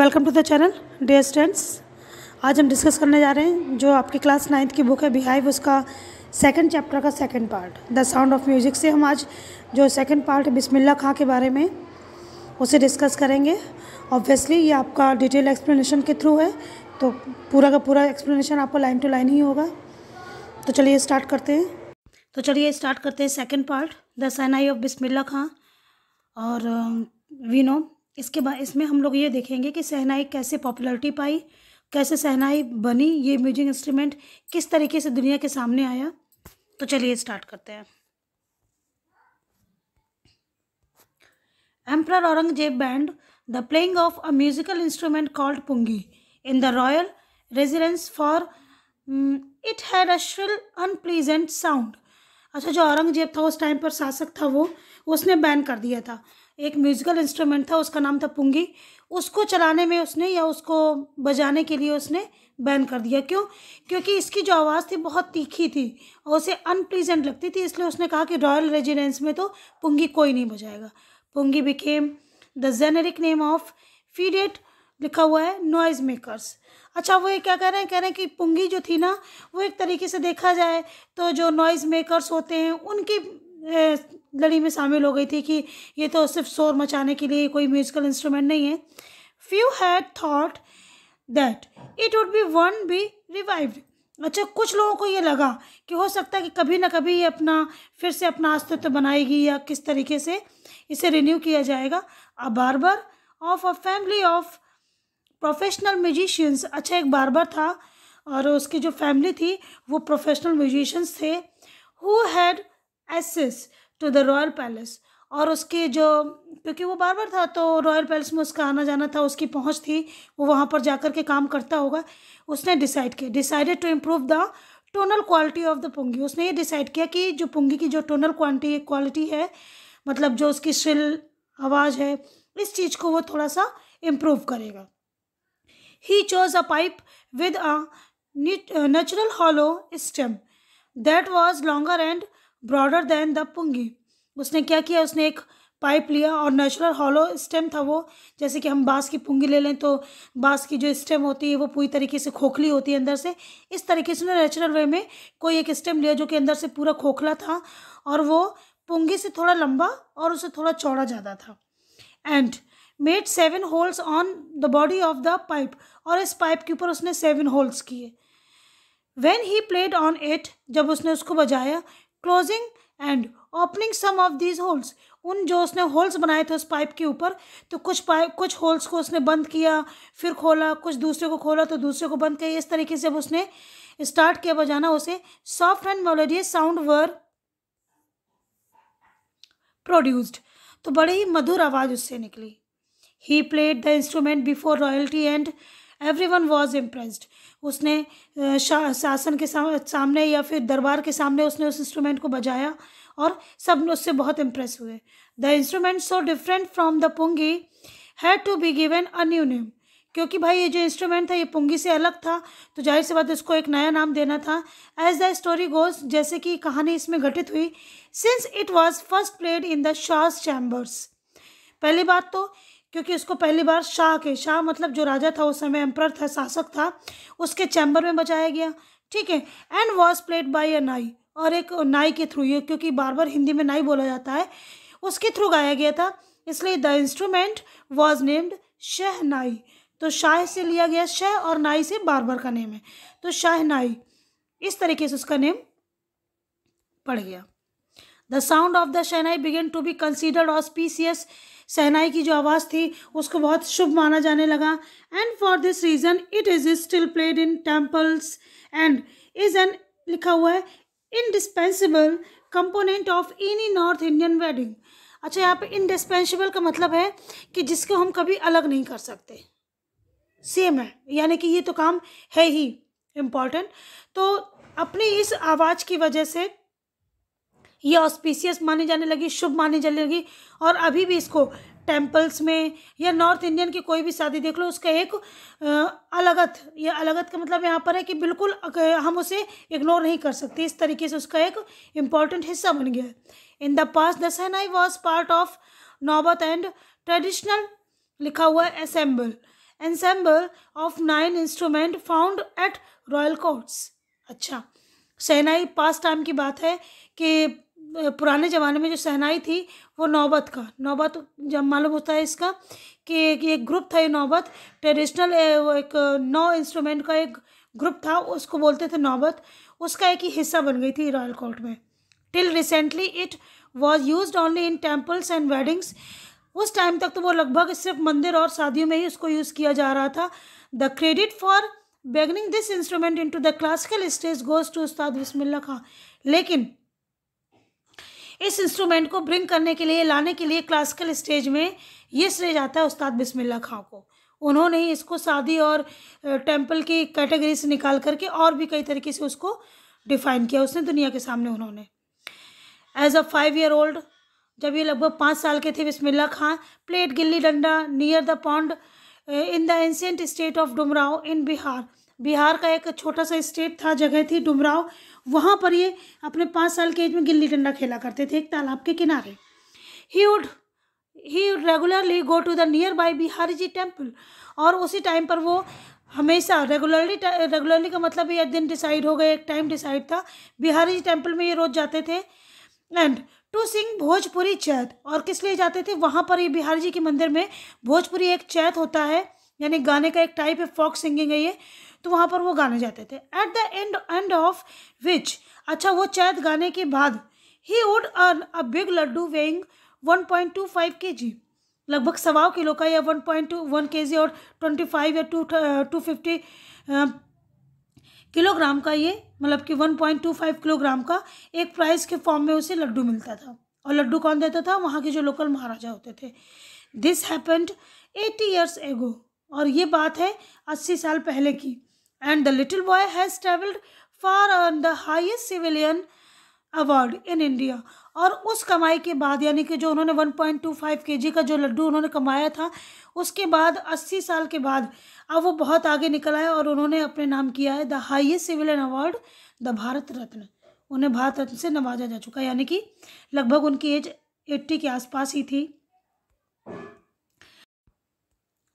Welcome to the channel dear students. आज हम discuss करने जा रहे हैं जो आपकी क्लास 9th की बुक है बिहाइव, उसका सेकंड चैप्टर का second part the sound of music से हम आज जो सेकंड पार्ट बिस्मिल्लाह खां के बारे में उसे डिस्कस करेंगे। ऑब्वियसली ये आपका डिटेल एक्सप्लेनेशन के थ्रू है, तो पूरा का पूरा एक्सप्लेनेशन आपको लाइन टू लाइन ही होगा। तो चलिए स्टार्ट करते हैं second part the shehnai of Bismillah Khan. और वी नो इसके बाद इसमें हम लोग ये देखेंगे कि शहनाई कैसे पॉपुलैरिटी पाई, कैसे शहनाई बनी, ये म्यूजिक इंस्ट्रूमेंट किस तरीके से दुनिया के सामने आया। तो चलिए स्टार्ट करते हैं। Emperor Aurangzeb banned the playing of a musical instrument called pungi in the royal residence for it had a shrill unpleasant sound. अच्छा, जो औरंगजेब था उस टाइम पर शासक था, उसने बैन कर दिया था। एक म्यूजिकल इंस्ट्रूमेंट था, उसका नाम था पुंगी। उसको चलाने में उसने या उसको बजाने के लिए उसने बैन कर दिया। क्यों? क्योंकि इसकी जो आवाज़ थी बहुत तीखी थी और उसे अनप्लीजेंट लगती थी, इसलिए उसने कहा कि रॉयल रेजिडेंस में तो पुंगी कोई नहीं बजाएगा। Pungi became the generic name of reeded, लिखा हुआ है नॉइज मेकर्स। अच्छा, वो ये क्या कह रहे हैं कि पुंगी जो थी ना, वो एक तरीके से देखा जाए तो जो नॉइज मेकर्स होते हैं उनकी लड़ी में शामिल हो गई थी कि ये तो सिर्फ शोर मचाने के लिए कोई म्यूजिकल इंस्ट्रूमेंट नहीं है। Few had thought that it would be one B revived. अच्छा, कुछ लोगों को ये लगा कि हो सकता है कि कभी ना कभी ये फिर से अपना अस्तित्व बनाएगी या किस तरीके से इसे रिन्यू किया जाएगा। अ barber of a family of professional musicians. अच्छा, एक बार्बर था और उसकी जो फैमिली थी वो प्रोफेशनल म्यूजिशियंस थे। Who had access to the royal palace, और उसके जो क्योंकि वो बार्बर था तो रॉयल पैलेस में उसका आना जाना था, उसकी पहुंच थी, वो वहाँ पर जाकर के काम करता होगा। उसने decided to improve the tonal quality of the pungi. उसने ये डिसाइड किया कि जो पुंगी की जो टोनल क्वालिटी है, मतलब जो उसकी श्रिल आवाज़ है, इस चीज़ को वो थोड़ा सा इम्प्रूव करेगा। He chose a pipe with a natural hollow stem that was longer and broader than the pungi. उसने क्या किया, उसने एक पाइप लिया और नेचुरल हॉलो स्टेम था वो, जैसे कि हम बांस की पुंगी ले लें तो बांस की जो स्टेम होती है वो पूरी तरीके से खोखली होती है अंदर से। इस तरीके से नेचुरल वे में कोई एक स्टेम लिया जो कि अंदर से पूरा खोखला था और वो पुंगी से थोड़ा लंबा और उससे थोड़ा चौड़ा ज़्यादा था। And made 7 holes on the body of the pipe, और इस पाइप के ऊपर उसने 7 होल्स किए। When he played on it, जब उसने उसको बजाया, closing and opening some of these holes, उन जो उसने होल्स बनाए थे उस पाइप के ऊपर, तो कुछ होल्स को उसने बंद किया, फिर खोला, कुछ दूसरे को खोला तो दूसरे को बंद किया। इस तरीके से जब उसने स्टार्ट किया बजाना, उसे soft and melodious sound were produced, तो बड़ी ही मधुर आवाज़ उससे निकली। He played the instrument before royalty and everyone was impressed. उसने शासन के सामने या फिर दरबार के सामने उसने उस इंस्ट्रूमेंट को बजाया और सब उससे बहुत इम्प्रेस हुए। The instrument so different from the pungi had to be given a new name. क्योंकि भाई ये जो इंस्ट्रूमेंट था ये पुंगी से अलग था, तो जाहिर सी बात इसको एक नया नाम देना था। एज द स्टोरी गोज, जैसे कि कहानी इसमें घटित हुई, since it was first played in the Shah's chambers. पहली बात तो क्योंकि उसको पहली बार शाह मतलब जो राजा था उस समय, एम्परर था, शासक था, उसके चैम्बर में बजाया गया। ठीक है। एंड वॉज प्लेड बाय अ नाई, और एक नाई के थ्रू, ये क्योंकि बार बार हिंदी में नाई बोला जाता है, उसके थ्रू गाया गया था, इसलिए द इंस्ट्रूमेंट वॉज नेम्ड शहनाई। तो शाह से लिया गया शह और नाई से बार्बर का नेम है, तो शहनाई, इस तरीके से उसका नेम पड़ गया। The sound of the shehnai began to be considered auspicious. शहनाई की जो आवाज़ थी उसको बहुत शुभ माना जाने लगा। And for this reason it is still played in temples and is an, लिखा हुआ है, indispensable component of any north Indian wedding. अच्छा, यहाँ पे इंडिस्पेंसिबल का मतलब है कि जिसको हम कभी अलग नहीं कर सकते, सेम है, यानी कि ये तो काम है ही इम्पॉर्टेंट। तो अपनी इस आवाज़ की वजह से ये ऑस्पिशियस मानी जाने लगी, शुभ मानी जाने लगी, और अभी भी इसको टेम्पल्स में या नॉर्थ इंडियन की कोई भी शादी देख लो, उसका एक अलगत, या अलगत का मतलब यहाँ पर है कि बिल्कुल हम उसे इग्नोर नहीं कर सकते, इस तरीके से उसका एक इम्पॉर्टेंट हिस्सा बन गया है। In the past the shehnai was part of नौबत एंड ट्रेडिशनल, लिखा हुआ है assemble ensemble of 9 instruments found at royal courts. अच्छा, शहनाई पास टाइम की बात है कि पुराने ज़माने में जो शहनाई थी वो नौबत जब मालूम होता है इसका कि एक ग्रुप था, ये नौबत ट्रेडिशनल वो एक 9 इंस्ट्रूमेंट का एक ग्रुप था, उसको बोलते थे नौबत। उसका एक ही हिस्सा बन गई थी रॉयल कोर्ट में। Till recently it was use only in temples and weddings. उस टाइम तक तो वो लगभग सिर्फ मंदिर और शादियों में ही उसको यूज़ किया जा रहा था। The credit for beginning this instrument into the classical stage goes to Ustad Bismillah खां। लेकिन इस इंस्ट्रूमेंट को ब्रिंग करने के लिए, लाने के लिए क्लासिकल स्टेज में ये श्रेय जाता है उस्ताद बिस्मिल्लाह खां को। उन्होंने ही इसको शादी और टेम्पल की कैटेगरी से निकाल करके और भी कई तरीके से उसको डिफाइन किया उसने दुनिया के सामने। उन्होंने एज अ 5 ईयर ओल्ड, जब ये लगभग 5 साल के थे, बिस्मिल्लाह खां played gilli danda near the pond in the ancient state of Dumraon in Bihar. Bihar का एक छोटा सा स्टेट था, जगह थी डुमराव, वहाँ पर ये अपने 5 साल के एज में गिल्ली डंडा खेला करते थे एक तालाब के किनारे। He would regularly go to the nearby Bihari ji temple. और उसी टाइम पर वो हमेशा रेगुलरली का मतलब ये दिन डिसाइड हो गया, एक टाइम डिसाइड था, बिहारी जी टेम्पल में ये रोज़ जाते थे। एंड टू सिंग भोजपुरी चैत। और किस लिए जाते थे वहाँ पर? ये बिहारी जी के मंदिर में भोजपुरी एक चैत होता है, यानी गाने का एक टाइप है, फॉक सिंगिंग है ये, तो वहाँ पर वो गाने जाते थे। At the end of which, अच्छा वो चैत गाने के बाद, he would earn a big laddoo weighing 1.25 kg, लगभग 1.25 किलो का, या 1.21 kg और 25 या 250 किलोग्राम का, ये मतलब कि 1.25 किलोग्राम का एक प्राइस के फॉर्म में उसे लड्डू मिलता था। और लड्डू कौन देता था? वहाँ के जो लोकल महाराजा होते थे। दिस हैपेंड 80 years ago, और ये बात है 80 साल पहले की। And the little boy has travelled far on the highest civilian award in India. और उस कमाई के बाद, यानी कि जो उन्होंने 1.25 kg का जो लड्डू उन्होंने कमाया था, उसके बाद 80 साल के बाद अब वो बहुत आगे निकल आए और उन्होंने अपने नाम किया है the highest civilian award, the Bharat Ratna. उन्हें भारत रत्न से नवाजा जा चुका है, यानी कि लगभग उनकी एज 80 के आसपास ही थी।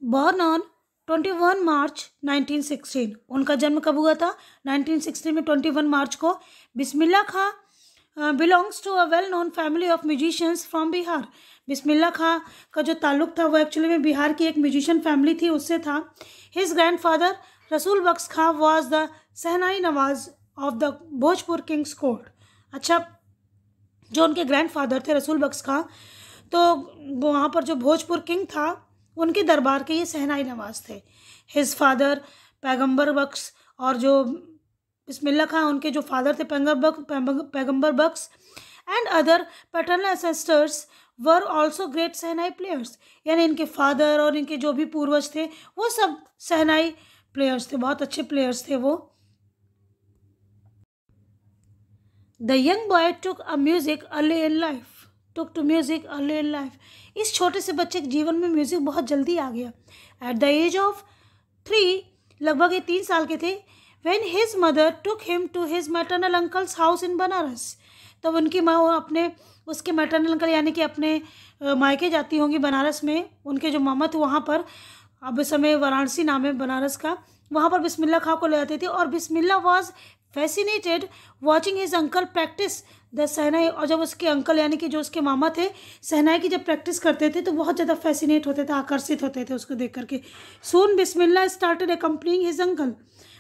बॉर्न ऑन 21 मार्च 1916, उनका जन्म कब हुआ था? 1916 में 21 मार्च को। Bismillah Khan belongs to a well known family of musicians from Bihar. Bismillah Khan का जो ताल्लुक था वो एक्चुअली में बिहार की एक म्यूजिशियन फैमिली थी, उससे था। His grandfather Rasul Bakhsh Khan was the shehnai nawaz of the Bhojpur kings court. अच्छा, जो उनके ग्रैंडफादर थे रसूल बख्श खां, तो वहाँ पर जो भोजपुर किंग था उनके दरबार के ये सहनाई नवाज थे। हिज फादर पैगम्बर बख्श, और जो बिस्मिल्लाह खां उनके जो फादर थे Paigambar Bakhsh, and other paternal ancestors were also great shehnai players. यानी इनके फादर और इनके जो भी पूर्वज थे वो सब सहनाई प्लेयर्स थे, बहुत अच्छे प्लेयर्स थे वो। The young boy took to music early in life. इस छोटे से बच्चे के जीवन में म्यूजिक बहुत जल्दी आ गया। एट द एज ऑफ 3, लगभग ये 3 साल के थे, when his mother took him to his maternal uncle's house in Banaras. तब उनकी माँ अपने उसके मैटरनल अंकल यानी कि अपने मायके जाती होंगी बनारस में, उनके जो मामा थे वहाँ पर, अब इस समय वाराणसी नाम है बनारस का, वहाँ पर बिस्मिल्लाह खां को ले आते थे। और Bismillah was fascinated watching his uncle practice the shehnai. और जब उसके अंकल यानी कि जो उसके मामा थे सहनाई की जब प्रैक्टिस करते थे तो बहुत ज़्यादा फैसिनेट होते थे, आकर्षित होते थे उसको देख करके। Soon Bismillah started accompanying his uncle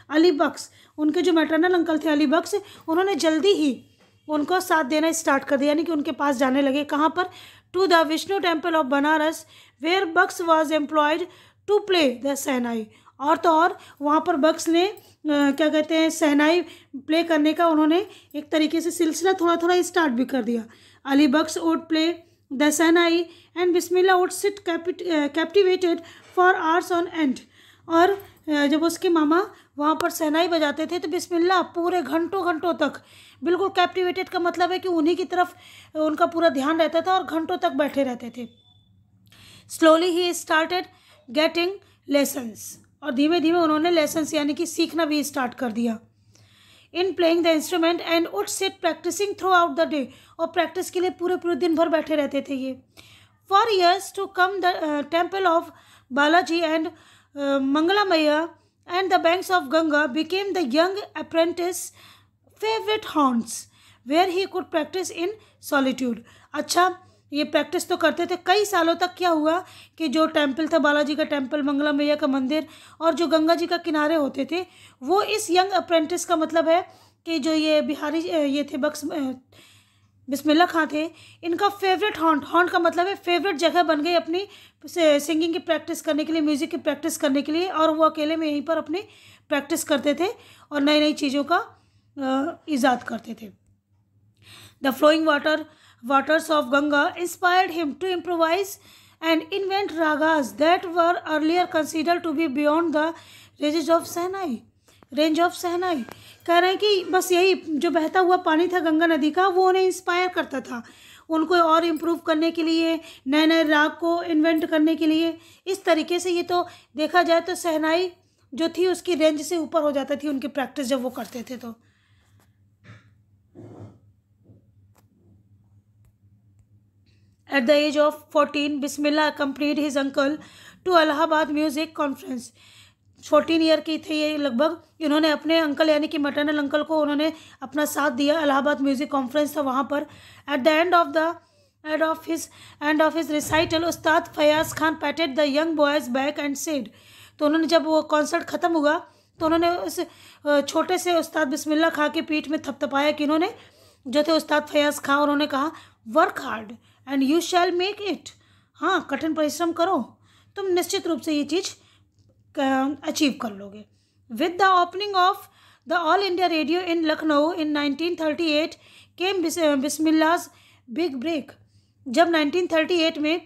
Ali Bakhsh. उनके जो मैटरनल अंकल थे अली बख्श, उन्होंने जल्दी ही उनको साथ देना स्टार्ट कर दिया, यानी कि उनके पास जाने लगे। कहाँ पर? To the Vishnu temple of Banaras where Bakhsh was employed to play the shehnai. और तो और वहाँ पर बख्श ने क्या कहते हैं सहनाई प्ले करने का उन्होंने एक तरीके से सिलसिला थोड़ा थोड़ा स्टार्ट भी कर दिया। Ali Bakhsh would play the shehnai and Bismillah would sit captivated for hours on end. और जब उसके मामा वहाँ पर सहनाई बजाते थे तो बिस्मिल्लाह पूरे घंटों घंटों तक, बिल्कुल कैप्टिवेटेड का मतलब है कि उन्हीं की तरफ उनका पूरा ध्यान रहता था और घंटों तक बैठे रहते थे। Slowly he started getting lessons, और धीमे धीमे उन्होंने लेसन्स यानी कि सीखना भी स्टार्ट कर दिया। In playing the instrument and would sit practising throughout the day, और प्रैक्टिस के लिए पूरे पूरे दिन भर बैठे रहते थे ये। For years to come the temple of Balaji and Mangala Maya and the banks of Ganga became the young apprentice favorite haunts where he could practice in solitude. अच्छा, ये प्रैक्टिस तो करते थे कई सालों तक। क्या हुआ कि जो टेम्पल था, बालाजी का टेम्पल, मंगला मैया का मंदिर और जो गंगा जी का किनारे होते थे, वो इस यंग अप्रेंटिस का मतलब है कि जो ये बिहारी ये थे बिस्मिल्ला खां थे, इनका फेवरेट हॉन्ट का मतलब है फेवरेट जगह बन गई अपनी सिंगिंग की प्रैक्टिस करने के लिए, म्यूज़िक की प्रैक्टिस करने के लिए। और वो अकेले में यहीं पर अपनी प्रैक्टिस करते थे और नई नई चीज़ों का ईजाद करते थे। The flowing waters of Ganga inspired him to improvise and invent ragas that were earlier considered to be beyond the range of Sahnai। कह रहे हैं कि बस यही जो बहता हुआ पानी था गंगा नदी का, वो उन्हें इंस्पायर करता था, उनको और इम्प्रूव करने के लिए, नए नए राग को इन्वेंट करने के लिए। इस तरीके से ये तो देखा जाए तो सहनाई जो थी उसकी रेंज से ऊपर हो जाती थी उनकी प्रैक्टिस जब वो करते थे। तो at the age of 14, Bismillah accompanied his uncle to Allahabad Music Conference। 14 year की थे ये लगभग। इन्होंने अपने अंकल यानी कि मैटरनल अंकल को उन्होंने अपना साथ दिया। इलाहाबाद म्यूज़िक कॉन्फ्रेंस था वहाँ पर। At the end of his recital Ustad Fayaz Khan patted the young boy's back and said. तो उन्होंने जब वो कॉन्सर्ट ख़त्म हुआ तो उन्होंने उस छोटे से उस्ताद बिस्मिल्ला खां की पीठ में थपथपाया कि इन्होंने जो थे उस्ताद फयाज खां, उन्होंने कहा work hard and you shall make it. हाँ, कठिन परिश्रम करो, तुम निश्चित रूप से ये चीज़ अचीव कर लोगे। With the opening of the All India Radio in Lucknow in 1938 came Bismillah's big break. जब 1938 में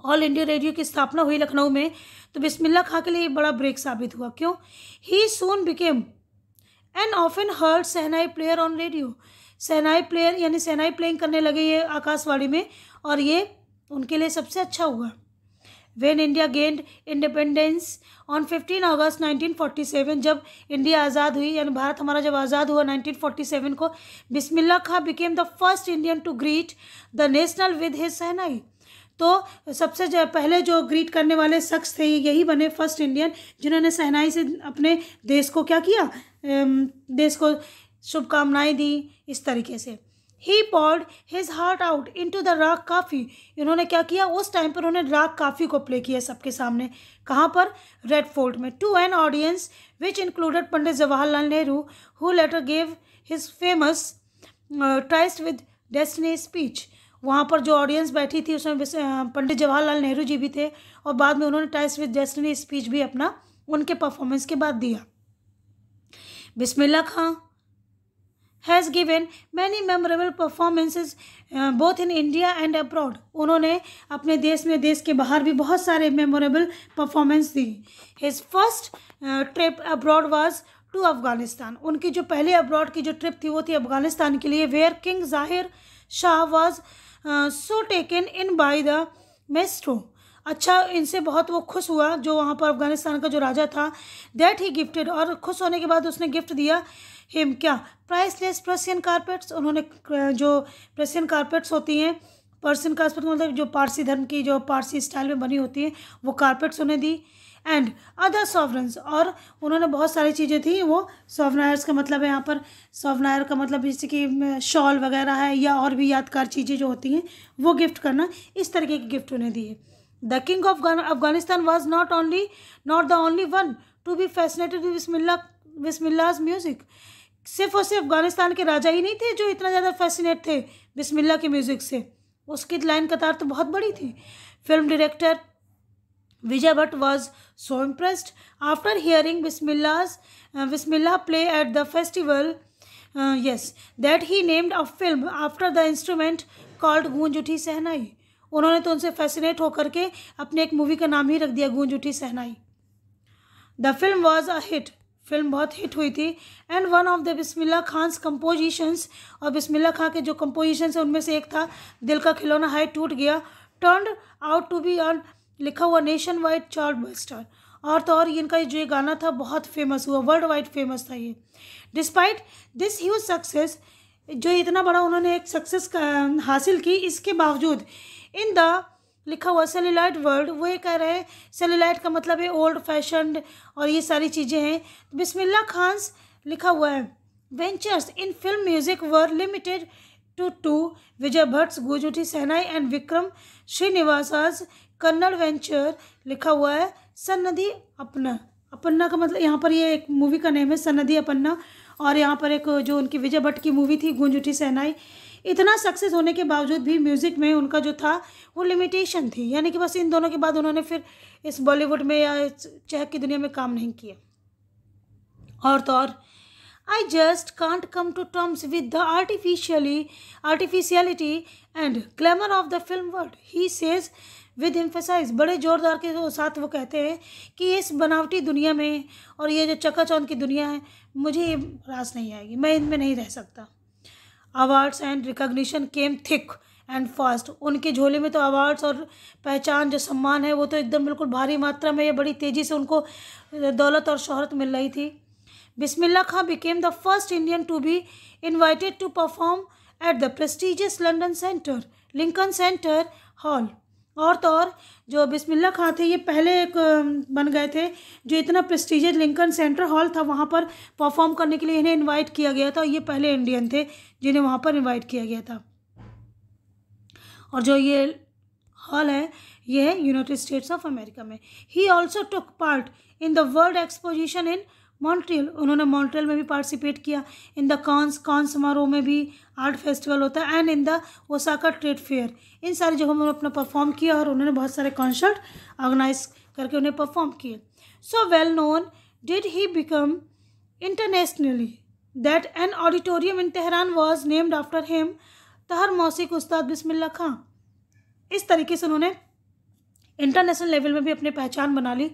ऑल इंडिया रेडियो की स्थापना हुई लखनऊ में, तो बिस्मिल्ला खां के लिए बड़ा ब्रेक साबित हुआ। क्यों? He soon became an often heard shehnai player on radio. सहनाई प्लेयर यानी सहनाई प्लेइंग करने लगे ये आकाशवाणी में, और ये उनके लिए सबसे अच्छा हुआ। When India gained independence on 15 अगस्त 1947, जब इंडिया आज़ाद हुई यानी भारत हमारा जब आज़ाद हुआ 1947 को, Bismillah Khan became the first Indian to greet the national with his shehnai. तो सबसे पहले जो ग्रीट करने वाले शख्स थे यही बने फर्स्ट इंडियन जिन्होंने सहनाई से अपने देश को क्या किया, देश को शुभकामनाएं दी। इस तरीके से he poured his heart out into the raga Kafi. इन्होंने क्या किया, उस टाइम पर उन्होंने राग काफ़ी को प्ले किया सबके सामने। कहाँ पर? रेड फोर्ट में। To an audience which included Pandit Jawaharlal Nehru who later gave his famous tryst with destiny speech. वहाँ पर जो ऑडियंस बैठी थी उसमें पंडित जवाहरलाल नेहरू जी भी थे, और बाद में उन्होंने ट्राइस्ट विद डेस्टिनी स्पीच भी अपना उनके परफॉर्मेंस के बाद दिया। बिस्मिल्ला खां has given many memorable performances both in India and abroad। उन्होंने अपने देश में, देश के बाहर भी बहुत सारे memorable performance the. His first trip abroad was to Afghanistan. उनकी जो पहले अब्रॉड की जो ट्रिप थी वो थी अफ़गानिस्तान के लिए। वेयर किंग ज़ाहिर Shah was so taken in by the maestro। अच्छा, इनसे बहुत वो खुश हुआ जो वहाँ पर अफ़गानिस्तान का जो राजा था। दैट ही गिफ्टेड, और खुश होने के बाद उसने गिफ्ट दिया हिम क्या, प्राइसलेस पर्शियन कारपेट्स। उन्होंने जो पर्शियन कारपेट्स होती हैं, पर्शियन कारपेट मतलब जो पारसी धर्म की जो पारसी स्टाइल में बनी होती है वो कारपेट्स उन्हें दी। एंड अदर सॉवरन्स, और उन्होंने बहुत सारी चीज़ें थी वो सॉवनायर्स का मतलब है यहाँ पर, सॉवनायर का मतलब जैसे कि शॉल वगैरह है या और भी यादगार चीज़ें जो होती हैं वो गिफ्ट करना, इस तरीके के गिफ्ट उन्हें दिए। The king of Afghanistan was not the only one to be fascinated with Bismillah's music. सिर्फ और सिर्फ अफगानिस्तान के राजा ही नहीं थे जो इतना ज़्यादा फैसिनेट थे बिस्मिल्ला के म्यूज़िक से, उसकी लाइन कतार तो बहुत बड़ी थी। Film director Vijay Bhatt was so impressed after hearing Bismillah play at the festival that he named a film after the instrument called गूंज उठी सहनाई। उन्होंने तो उनसे फैसिनेट होकर के अपने एक मूवी का नाम ही रख दिया गूंज उठी सहनाई। The film was a hit, film बहुत हिट हुई थी। And one of the Bismillah Khan's compositions, और बिस्मिल्ला खां के जो कंपोजिशंस है उनमें से एक था दिल का खिलौना है टूट गया, turned out to be on लिखा हुआ नेशन वाइड चार्ट बस्टर। और तो और इनका जो ये गाना था बहुत फेमस हुआ, वर्ल्ड वाइड फेमस था ये। डिस्पाइट दिस ह्यूज सक्सेस, जो इतना बड़ा उन्होंने एक सक्सेस हासिल की, इसके बावजूद इन द लिखा हुआ सेलुलाइट वर्ल्ड, वो ये कह रहे हैं सेलुलाइट का मतलब है ओल्ड फैशन्ड और ये सारी चीज़ें हैं। बिस्मिल्लाह खान्स लिखा हुआ है ventures in film music were limited two two Vijay Bhatt गुजुटी सहनाई एंड विक्रम श्रीनिवासाज कन्नड़ वेंचर लिखा हुआ है सन्नधी अपना। अपन्ना का मतलब यहाँ पर ये एक मूवी का नेम है सन्नधी अपन्ना, और यहाँ पर एक जो उनकी विजय भट्ट की मूवी थी गूंज उठी शहनाई। इतना सक्सेस होने के बावजूद भी म्यूज़िक में उनका जो था वो लिमिटेशन थी, यानी कि बस इन दोनों के बाद उन्होंने फिर इस बॉलीवुड में या चहक की दुनिया में काम नहीं किया। और तो और I just can't come to terms with the artificiality and glamour of the film world, he says with emphasis। बड़े जोरदार के साथ वो कहते हैं कि इस बनावटी दुनिया में और ये जो चकाचौंध की दुनिया है, मुझे ये रास नहीं आएगी, मैं इनमें नहीं रह सकता। Awards and recognition came thick and fast, उनके झोले में तो अवार्ड्स और पहचान जो सम्मान है वो तो एकदम बिल्कुल भारी मात्रा में, ये बड़ी तेज़ी से उनको दौलत और शोहरत मिल रही थी। बिस्मिल्लाह खां became the first Indian to be invited to perform at the prestigious London Center, Lincoln Center Hall। और तो और जो बिस्मिल्लाह खां थे ये पहले एक बन गए थे जो इतना प्रेस्टिजियस लिंकन सेंटर हॉल था वहाँ पर परफॉर्म करने के लिए इन्हें इनवाइट किया गया था। ये पहले इंडियन थे जिन्हें वहाँ पर इनवाइट किया गया था। और जो ये हॉल है ये है यूनाइटेड स्टेट्स ऑफ अमेरिका में। He also took part in the world exposition in Montreal, उन्होंने मॉन्ट्रियल में भी पार्टिसिपेट किया। इन द कॉन समारोह में भी आर्ट फेस्टिवल होता है, and in the Osaka trade fair, इन सारी जगहों में अपना परफॉर्म किया और उन्होंने बहुत सारे कॉन्सर्ट ऑर्गेनाइज करके उन्हें परफॉर्म किए। So well known did he become internationally that an auditorium in Tehran was named after him, तहर मौसीक उस्ताद बिस्मिल्लाह खां। इस तरीके से उन्होंने इंटरनेशनल लेवल में भी अपनी पहचान बना ली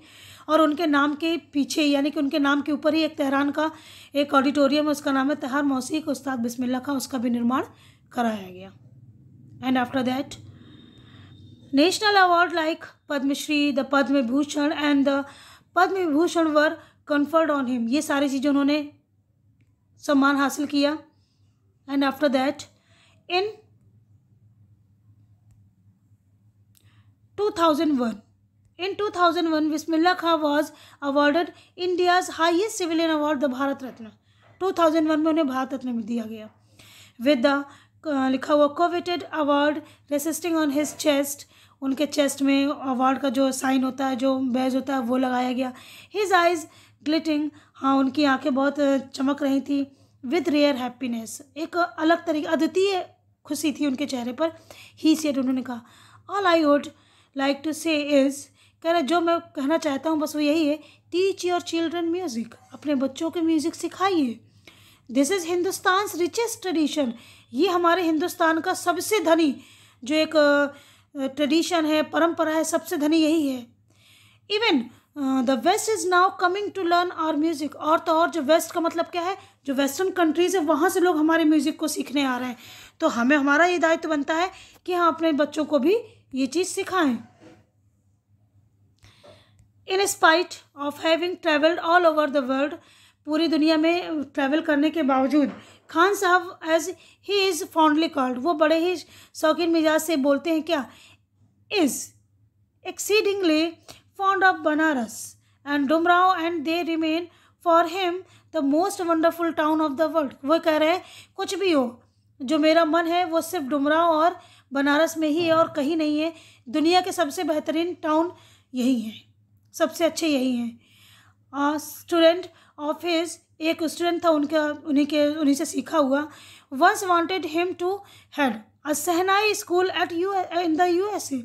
और उनके नाम के पीछे यानी कि उनके नाम के ऊपर ही एक तेहरान का एक ऑडिटोरियम है, उसका नाम है तहर मौसीक उस्ताद बिस्मिल्लाह खां, उसका भी निर्माण कराया गया। And after that national award like Padmashri, the Padma Bhushan and the Padma Vibhushan were conferred on him, ये सारी चीज़ें उन्होंने सम्मान हासिल किया। And after that in 2001 Bismillah Khan was awarded India's highest civilian award the Bharat Ratna. 2001 में उन्हें भारत रत्न में दिया गया। विद द लिखा हुआ coveted award resisting on his chest, उनके चेस्ट में अवार्ड का जो साइन होता है, जो बैज होता है, वो लगाया गया। हिज आइज ग्लिटिंग, हाँ उनकी आंखें बहुत चमक रही थी। विद रेयर हैप्पीनेस, एक अलग तरीके अद्वितीय खुशी थी उनके चेहरे पर। ही सेड, उन्होंने कहा all I would like to say is, कह रहे जो मैं कहना चाहता हूँ बस वो यही है, टीच योर चिल्ड्रन म्यूज़िक, अपने बच्चों को म्यूज़िक सिखाइए। This is Hindustan richest tradition, ये हमारे हिंदुस्तान का सबसे धनी जो एक ट्रेडिशन है, परंपरा है, सबसे धनी यही है। Even the West is now coming to learn our music, और तो और जो वेस्ट का मतलब क्या है, जो वेस्टर्न कंट्रीज़ है वहाँ से लोग हमारे म्यूज़िक को सीखने आ रहे हैं, तो हमें हमारा ये दायित्व बनता है कि हम अपने बच्चों को भी ये चीज़ सिखाएं। In spite of having travelled all over the world, पूरी दुनिया में ट्रैवल करने के बावजूद Khan Sahab as he is fondly called, वो बड़े ही शौकीन मिजाज से बोलते हैं क्या, is exceedingly fond of Banaras and Dumraon and they remain for him the most wonderful town of the world. वो कह रहे हैं कुछ भी हो, जो मेरा मन है वो सिर्फ डुमराव और बनारस में ही है और कहीं नहीं है, दुनिया के सबसे बेहतरीन टाउन यही है, सबसे अच्छे यही हैं। स्टूडेंट ऑफ हिज, एक स्टूडेंट था उनका, उन्हीं से सीखा हुआ। Once wanted him to head a shehnai school at in the USA,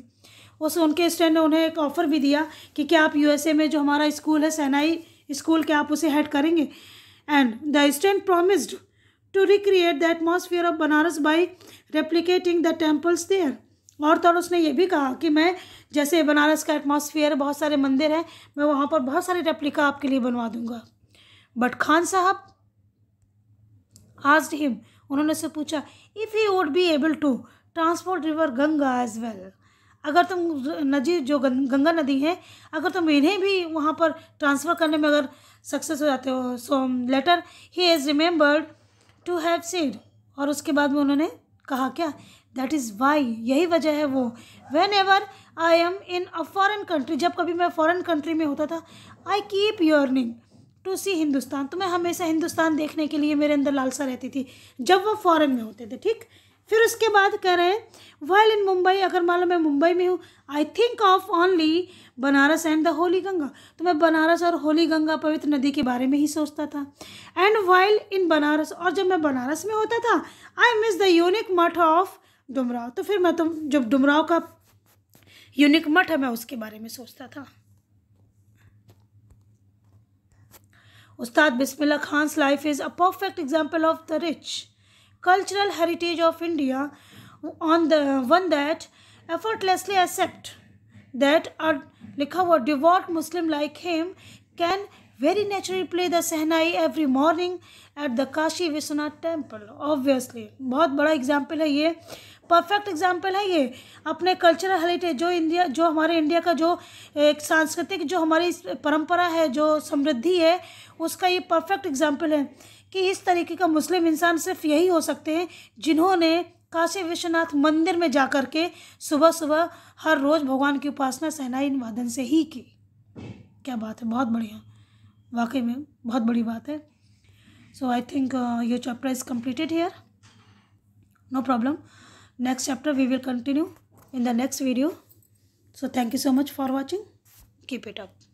उस उनके स्टूडेंट ने उन्हें एक ऑफ़र भी दिया कि क्या आप USA में जो हमारा स्कूल है शहनाई स्कूल, क्या आप उसे हेड करेंगे। And the student promised to recreate the atmosphere of Banaras by replicating the temples there, और तो उसने ये भी कहा कि मैं जैसे बनारस का एटमॉस्फेयर, बहुत सारे मंदिर हैं, मैं वहाँ पर बहुत सारे रेप्लिका आपके लिए बनवा दूंगा। बट खान साहब आस्क्ड हिम, उन्होंने से पूछा if he would be able to transport river Ganga as well, अगर तुम नदी जो गंगा नदी है, अगर तुम इन्हें भी वहाँ पर ट्रांसफ़र करने में अगर सक्सेस हो जाते हो। So later he is remembered to have said, और उसके बाद में उन्होंने कहा क्या, दैट इज़ वाई, यही वजह है वो। When ever I am in a foreign country, जब कभी मैं फॉरेन कंट्री में होता था, आई कीप यर्निंग टू सी हिंदुस्तान, तो मैं हमेशा हिंदुस्तान देखने के लिए मेरे अंदर लालसा रहती थी जब वो फॉरेन में होते थे। ठीक, फिर उसके बाद कह रहे हैं वाइल इन मुंबई, अगर मान लो मैं मुंबई में हूँ, I think of only Banaras and the Holi Ganga, तो मैं बनारस और होली गंगा पवित्र नदी के बारे में ही सोचता था। एंड वाइल इन बनारस, और जब मैं बनारस में होता था, आई मिस द यूनिक मठ ऑफ डुमराव, तो फिर मैं जब डुमराव का यूनिक मठ है मैं उसके बारे में सोचता था। Ustad Bismillah Khan's life is a perfect example of the rich cultural heritage of India, on the one that effortlessly accept that a लिखा हुआ devout Muslim like him can very naturally play the Sehnai every morning at the Kashi Vishwanath temple. Obviously बहुत बड़ा example है ये, perfect example है ये अपने cultural heritage, जो इंडिया, जो हमारे इंडिया का जो एक सांस्कृतिक जो हमारी परंपरा है, जो समृद्धि है, उसका ये परफेक्ट एग्जाम्पल है कि इस तरीके का मुस्लिम इंसान सिर्फ यही हो सकते हैं जिन्होंने काशी विश्वनाथ मंदिर में जा कर के सुबह सुबह हर रोज़ भगवान की उपासना सहनाई वादन से ही की। क्या बात है, बहुत बढ़िया, वाकई में बहुत बड़ी बात है। So I think your chapter is completed here, no problem. Next chapter we will continue in the next video. So thank you so much for watching. Keep it up.